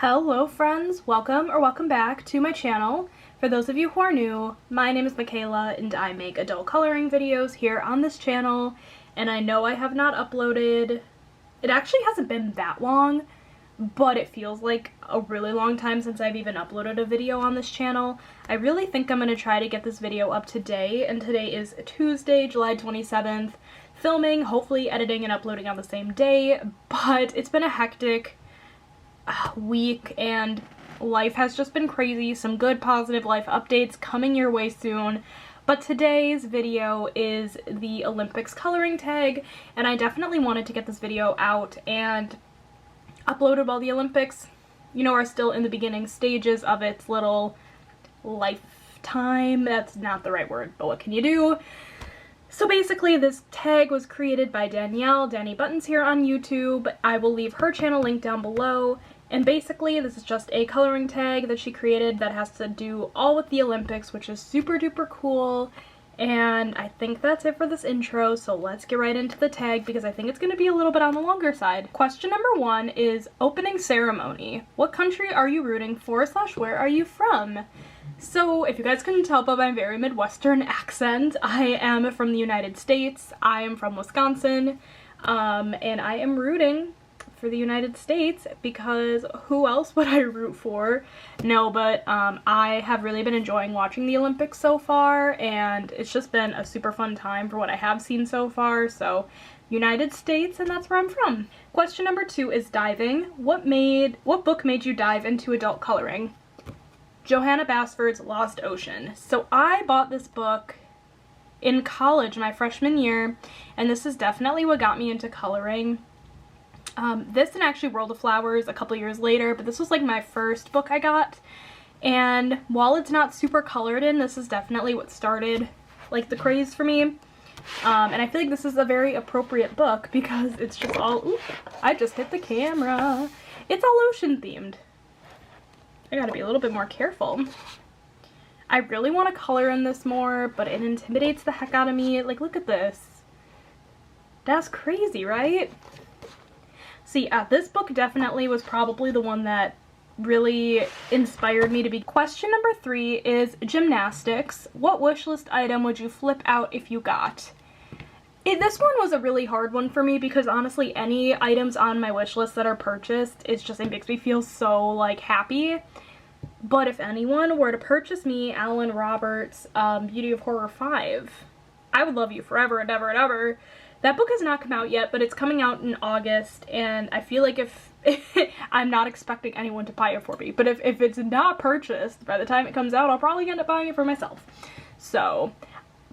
Hello friends, welcome back to my channel. For those of you who are new, my name is Michaela and I make adult coloring videos here on this channel, and I know I have not uploaded, it actually hasn't been that long, but it feels like a really long time since I've even uploaded a video on this channel. I really think I'm going to try to get this video up today, and today is Tuesday, July 27th, filming, hopefully editing and uploading on the same day, but it's been a hectic week and life has just been crazy. Some good positive life updates coming your way soon, but today's video is the Olympics coloring tag, and I definitely wanted to get this video out and uploaded while the Olympics, you know, are still in the beginning stages of its little lifetime. That's not the right word, but what can you do? So basically, this tag was created by Danielle, Danny Buttons here on YouTube. I will leave her channel link down below. And basically, this is just a coloring tag that she created that has to do all with the Olympics, which is super duper cool. And I think that's it for this intro, so let's get right into the tag because I think it's going to be a little bit on the longer side. Question number 1 is opening ceremony. What country are you rooting for / where are you from? So if you guys couldn't tell by my very Midwestern accent, I am from the United States. I am from Wisconsin, and I am rooting for the United States because who else would I root for? No, but I have really been enjoying watching the Olympics so far, and it's just been a super fun time for what I have seen so far, so United States, and that's where I'm from. Question number 2 is diving. What book made you dive into adult coloring? Johanna Basford's Lost Ocean. So I bought this book in college my freshman year, and this is definitely what got me into coloring. This and actually World of Flowers a couple years later, but this was like my first book I got, and while it's not super colored in, this is definitely what started like the craze for me, and I feel like this is a very appropriate book because it's just all, oop, I just hit the camera, it's all ocean themed. I gotta be a little bit more careful. I really want to color in this more, but it intimidates the heck out of me. Like, look at this. That's crazy, right? So yeah, this book definitely was probably the one that really inspired me to be. Question number 3 is gymnastics. What wishlist item would you flip out if you got? This one was a really hard one for me because honestly any items on my wish list that are purchased, it makes me feel so like happy. But if anyone were to purchase me Alan Roberts' Beauty of Horror 5, I would love you forever and ever and ever. That book has not come out yet, but it's coming out in August, and I feel like if I'm not expecting anyone to buy it for me, but if it's not purchased by the time it comes out, I'll probably end up buying it for myself. So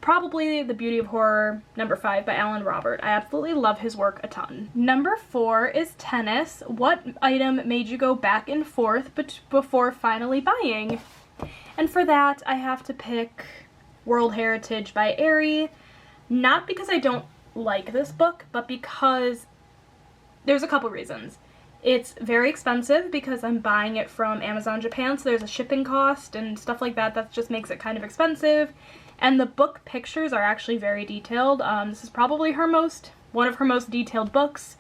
probably The Beauty of Horror number 5 by Alan Robert. I absolutely love his work a ton. Number 4 is tennis. What item made you go back and forth before finally buying? And for that, I have to pick World Heritage by Aerie. Not because I don't like this book, but because there's a couple reasons. It's very expensive because I'm buying it from Amazon Japan, so there's a shipping cost and stuff like that. That just makes it kind of expensive. And the book pictures are actually very detailed. This is probably one of her most detailed books.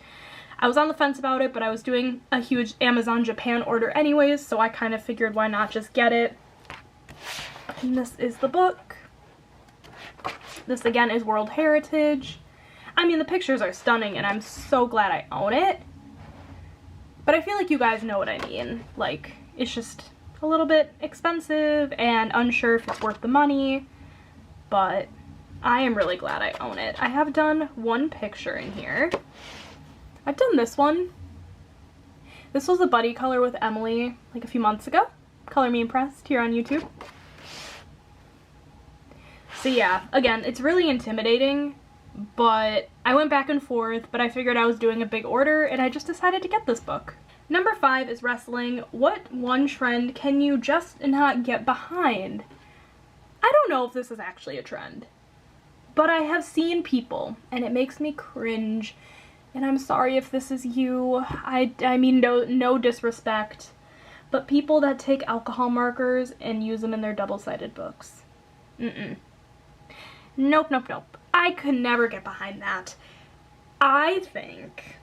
I was on the fence about it, but I was doing a huge Amazon Japan order anyways, so I kind of figured why not just get it. And this is the book. This again is World Heritage. I mean, the pictures are stunning and I'm so glad I own it. But I feel like you guys know what I mean. Like, it's just a little bit expensive and unsure if it's worth the money. But I am really glad I own it. I have done one picture in here. I've done this one. This was a buddy color with Emily like a few months ago. Color Me Impressed here on YouTube. So yeah, again, it's really intimidating, but I went back and forth, but I figured I was doing a big order and I just decided to get this book. Number 5 is wrestling. What one trend can you just not get behind? I don't know if this is actually a trend, but I have seen people and it makes me cringe, and I'm sorry if this is you. I mean no disrespect, but people that take alcohol markers and use them in their double-sided books. Nope, nope, nope. I could never get behind that. I think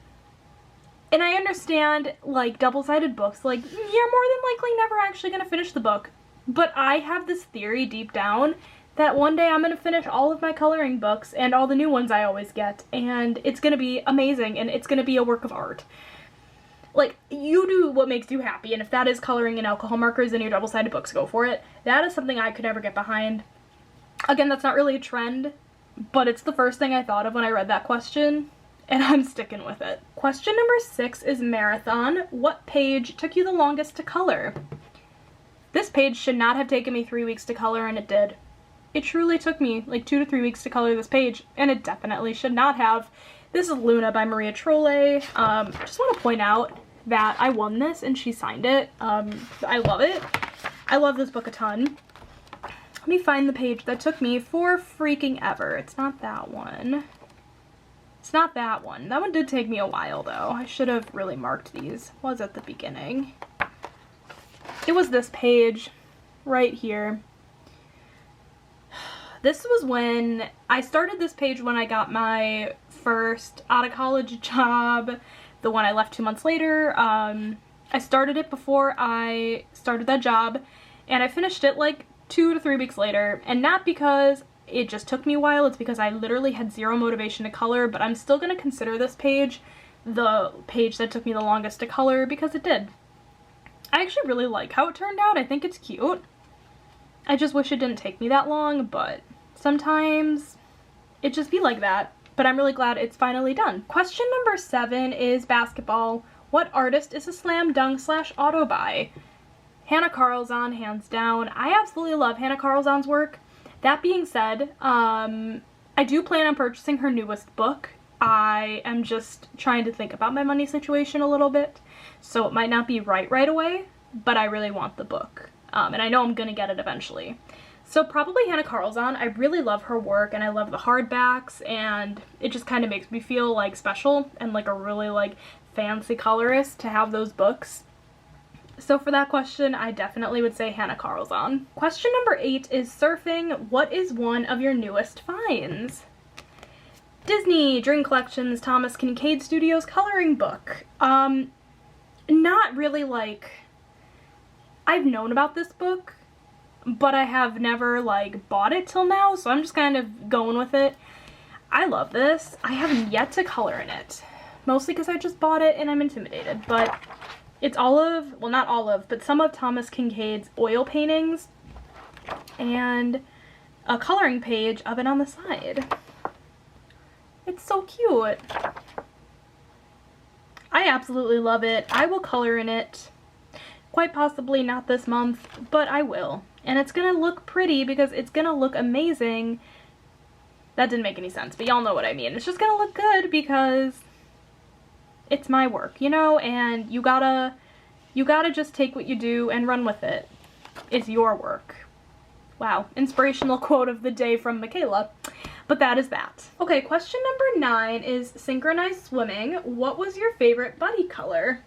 And I understand, like, double-sided books, like, you're more than likely never actually gonna finish the book. But I have this theory deep down that one day I'm gonna finish all of my coloring books and all the new ones I always get, and it's gonna be amazing, and it's gonna be a work of art. Like, you do what makes you happy, and if that is coloring in alcohol markers in your double-sided books, go for it. That is something I could never get behind. Again, that's not really a trend, but it's the first thing I thought of when I read that question, and I'm sticking with it. Question number 6 is marathon. What page took you the longest to color? This page should not have taken me 3 weeks to color, and it did. It truly took me like 2 to 3 weeks to color this page, and it definitely should not have. This is Luna by Maria Trolle. Just want to point out that I won this and she signed it. I love it. I love this book a ton. Let me find the page that took me for freaking ever. It's not that one. It's not that one. That one did take me a while though. I should have really marked these. Was at the beginning. It was this page right here. This was when I started this page when I got my first out of college job, the one I left 2 months later. I started it before I started that job, and I finished it like 2 to 3 weeks later, and not because it just took me a while, it's because I literally had zero motivation to color, but I'm still gonna consider this page the page that took me the longest to color because it did. I actually really like how it turned out. I think it's cute. I just wish it didn't take me that long, but sometimes it just be like that. But I'm really glad it's finally done. Question number 7 is basketball. What artist is a slam dunk / auto buy? Hannah Carlzon, hands down. I absolutely love Hannah Carlzon's work. That being said, I do plan on purchasing her newest book. I am just trying to think about my money situation a little bit, so it might not be right away, but I really want the book. And I know I'm gonna get it eventually. So probably Hannah Carlzon. I really love her work, and I love the hardbacks, and it just kind of makes me feel like special and like a really like fancy colorist to have those books. So for that question, I definitely would say Hannah Carlzon. Question number 8 is surfing. What is one of your newest finds? Disney Dream Collections Thomas Kincaid Studios coloring book. Not really like, I've known about this book, but I have never like bought it till now, so I'm just kind of going with it. I love this. I haven't yet to color in it, mostly because I just bought it and I'm intimidated, but it's all of, well not all of, but some of Thomas Kincaid's oil paintings and a coloring page of it on the side. It's so cute. I absolutely love it. I will color in it. Quite possibly not this month, but I will. And it's gonna look pretty because it's gonna look amazing. That didn't make any sense, but y'all know what I mean. It's just gonna look good because it's my work, you know, and you gotta just take what you do and run with it. It's your work. Wow, inspirational quote of the day from Michaela. But that is that. Okay, question number 9 is Synchronized Swimming. What was your favorite buddy color?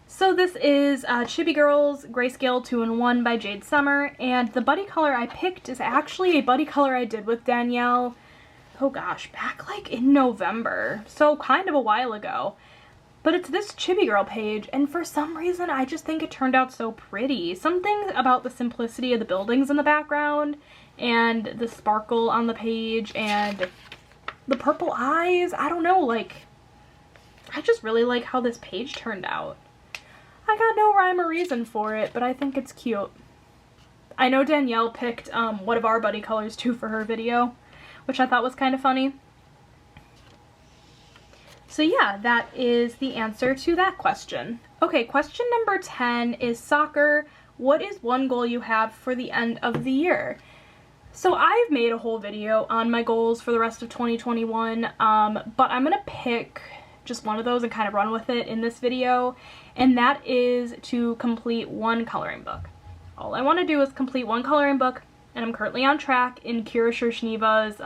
So this is Chibi Girls Grayscale 2-in-1 by Jade Summer, and the buddy color I picked is actually a buddy color I did with Danielle, oh gosh, back like in November, so kind of a while ago. But it's this Chibi Girl page, and for some reason I just think it turned out so pretty. Something about the simplicity of the buildings in the background, and the sparkle on the page, and the purple eyes, I don't know, like, I just really like how this page turned out. I got no rhyme or reason for it, but I think it's cute. I know Danielle picked one of our buddy colors too for her video, which I thought was kind of funny. So yeah, that is the answer to that question. Okay, question number 10 is soccer. What is one goal you have for the end of the year? So I've made a whole video on my goals for the rest of 2021, but I'm gonna pick just one of those and kind of run with it in this video, and that is to complete one coloring book. All I want to do is complete one coloring book, and I'm currently on track in Kira Shershneva's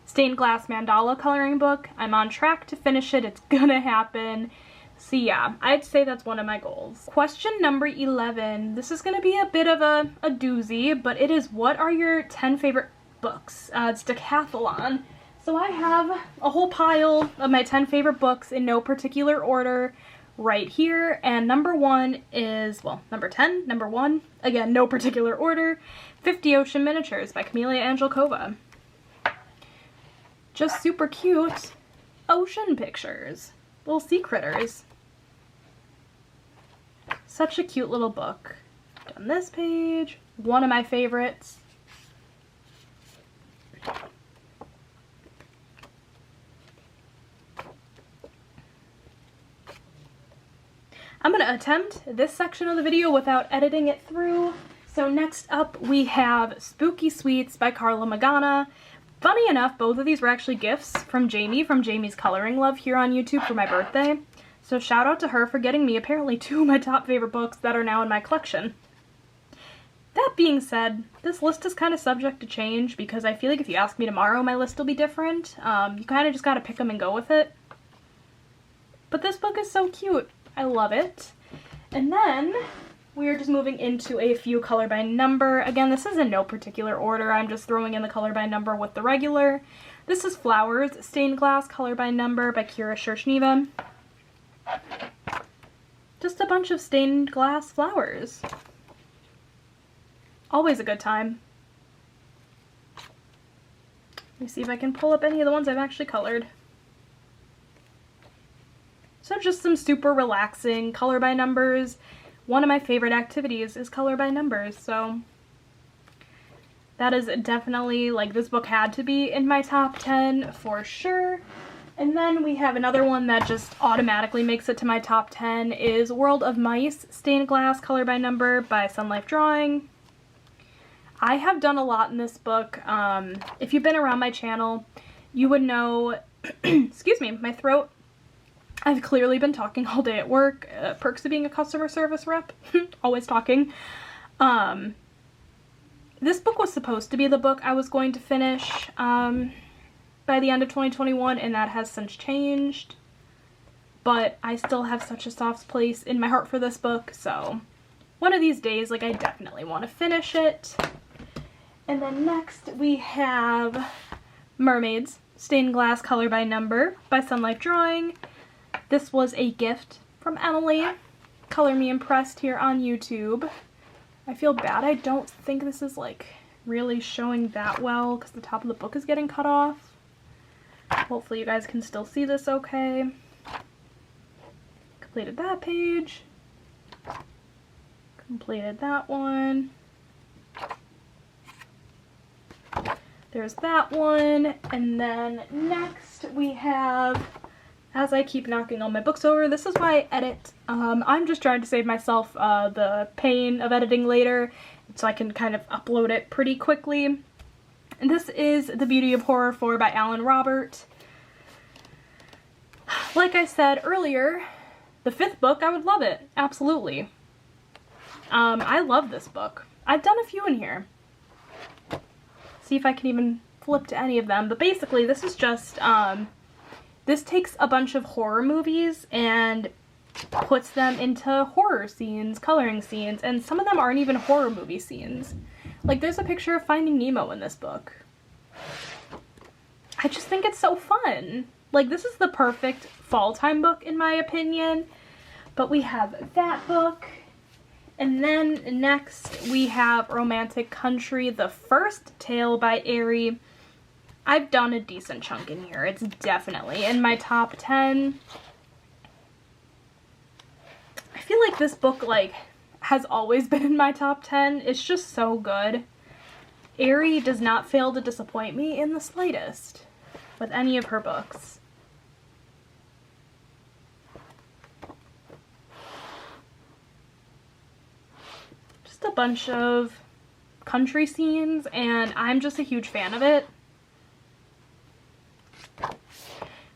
stained glass mandala coloring book. I'm on track to finish it. It's gonna happen. So yeah, I'd say that's one of my goals. Question number 11. This is gonna be a bit of a doozy, but it is, what are your 10 favorite books? It's Decathlon. So I have a whole pile of my 10 favorite books in no particular order right here, and number 1 is, well, number 10, number 1, again, no particular order, 50 Ocean Miniatures by Camila Angelkova. Just super cute ocean pictures, little sea critters. Such a cute little book. Done this page, one of my favorites. I'm going to attempt this section of the video without editing it through. So next up we have Spooky Sweets by Carla Magana. Funny enough, both of these were actually gifts from Jamie, from Jamie's Coloring Love here on YouTube for my birthday. So shout out to her for getting me apparently 2 of my top favorite books that are now in my collection. That being said, this list is kind of subject to change because I feel like if you ask me tomorrow, my list will be different. You kind of just got to pick them and go with it. But this book is so cute. I love it. And then we are just moving into a few color by number. Again, this is in no particular order. I'm just throwing in the color by number with the regular. This is Flowers, Stained Glass, color by number by Kira Shershniva. Just a bunch of stained glass flowers. Always a good time. Let me see if I can pull up any of the ones I've actually colored. So just some super relaxing color by numbers. One of my favorite activities is color by numbers, so that is definitely, like, this book had to be in my top 10 for sure. And then we have another one that just automatically makes it to my top 10 is World of Mice, Stained Glass, color by number by Sun Life Drawing. I have done a lot in this book. If you've been around my channel, you would know, excuse me, my throat. I've clearly been talking all day at work. Perks of being a customer service rep. Always talking. This book was supposed to be the book I was going to finish by the end of 2021, and that has since changed. But I still have such a soft place in my heart for this book, so one of these days, like, I definitely want to finish it. And then next we have Mermaids, Stained Glass, color by number by Sun Life Drawing. This was a gift from Emily, Color Me Impressed here on YouTube. I feel bad I don't think this is, like, really showing that well because the top of the book is getting cut off. Hopefully you guys can still see this okay. Completed that page. Completed that one. There's that one. And then next we have, as I keep knocking all my books over, this is why I edit. I'm just trying to save myself the pain of editing later so I can kind of upload it pretty quickly. And this is The Beauty of Horror 4 by Alan Robert. Like I said earlier, the 5th book, I would love it. Absolutely. I love this book. I've done a few in here. See if I can even flip to any of them. But basically, this is just, this takes a bunch of horror movies and puts them into horror scenes, coloring scenes, and some of them aren't even horror movie scenes. Like, there's a picture of Finding Nemo in this book. I just think it's so fun. Like, this is the perfect fall time book, in my opinion. But we have that book. And then next we have Romantic Country, the first tale by Aerie. I've done a decent chunk in here. It's definitely in my top 10. I feel like this book, like, has always been in my top 10. It's just so good. Aerie does not fail to disappoint me in the slightest with any of her books. Just a bunch of country scenes, and I'm just a huge fan of it.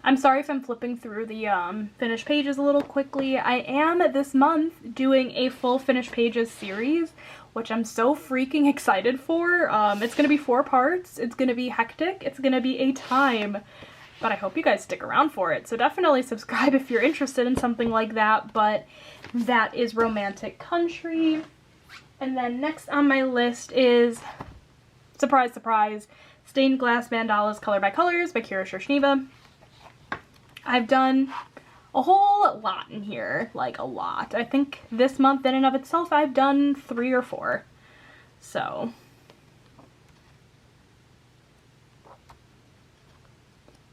I'm sorry if I'm flipping through the finished pages a little quickly. I am this month doing a full finished pages series, which I'm so freaking excited for. It's going to be 4 parts. It's going to be hectic. It's going to be a time. But I hope you guys stick around for it. So definitely subscribe if you're interested in something like that. But that is Romantic Country. And then next on my list is, surprise, surprise, Stained Glass Mandalas Color by Colors by Kira Shershniva. I've done a whole lot in here, like a lot. I think this month in and of itself I've done 3 or 4. So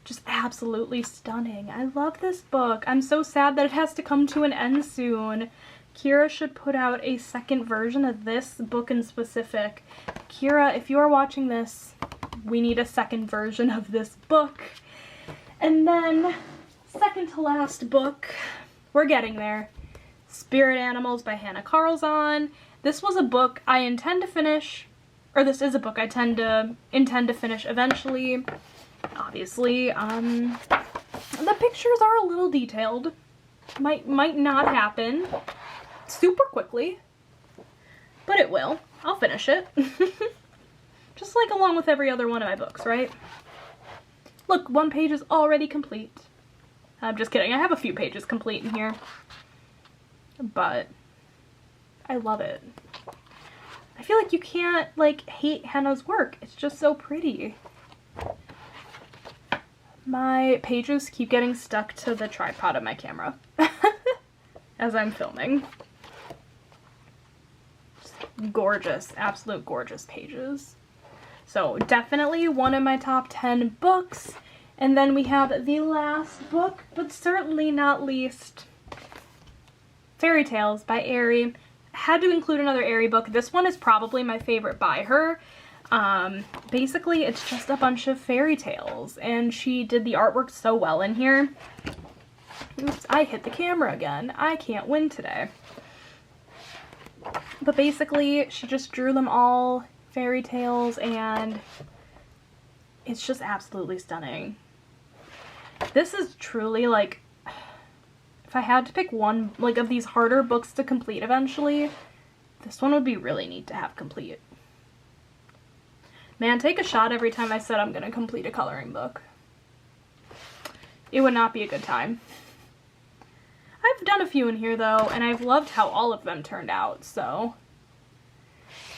just absolutely stunning. I love this book. I'm so sad that it has to come to an end soon. Kira should put out a second version of this book in specific. Kira, if you are watching this, we need a second version of this book. And then, second to last book, we're getting there. Spirit Animals by Hannah Carlzon. This was a book I intend to finish, or this is a book I intend to finish eventually. Obviously, the pictures are a little detailed. Might not happen super quickly, but it will. I'll finish it. Just like along with every other one of my books, right? Look, one page is already complete. I'm just kidding. I have a few pages complete in here, but I love it. I feel like you can't, like, hate Hannah's work. It's just so pretty. My pages keep getting stuck to the tripod of my camera as I'm filming. Just gorgeous, absolute gorgeous pages. So definitely one of my top 10 books. And then we have the last book, but certainly not least, Fairy Tales by Aerie. Had to include another Aerie book. This one is probably my favorite by her. Basically, it's just a bunch of fairy tales, and she did the artwork so well in here. Oops, I hit the camera again. I can't win today. But basically, she just drew them all fairy tales, and it's just absolutely stunning. This is truly, like, if I had to pick one, like, of these harder books to complete eventually, this one would be really neat to have complete. Man, take a shot every time I said I'm gonna complete a coloring book. It would not be a good time. I've done a few in here though, and I've loved how all of them turned out, so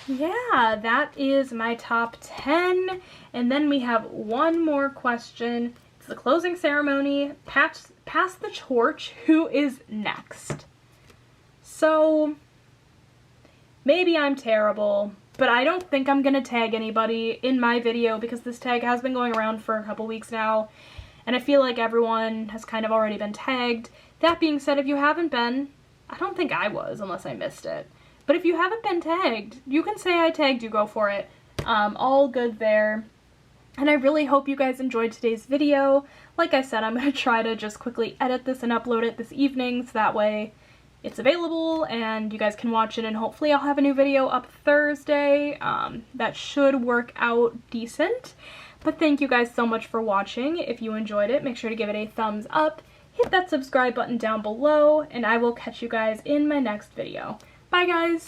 yeah, that is my top 10. And then we have one more question. It's the closing ceremony. Pass the torch. Who is next? So maybe I'm terrible, but I don't think I'm gonna tag anybody in my video because this tag has been going around for a couple weeks now, and I feel like everyone has kind of already been tagged. That being said, if you haven't been, I don't think I was unless I missed it, but if you haven't been tagged, you can say I tagged you, go for it. All good there. And I really hope you guys enjoyed today's video. Like I said, I'm gonna try to just quickly edit this and upload it this evening so that way it's available and you guys can watch it, and hopefully I'll have a new video up Thursday. That should work out decent. But thank you guys so much for watching. If you enjoyed it, make sure to give it a thumbs up, hit that subscribe button down below, and I will catch you guys in my next video. Bye guys!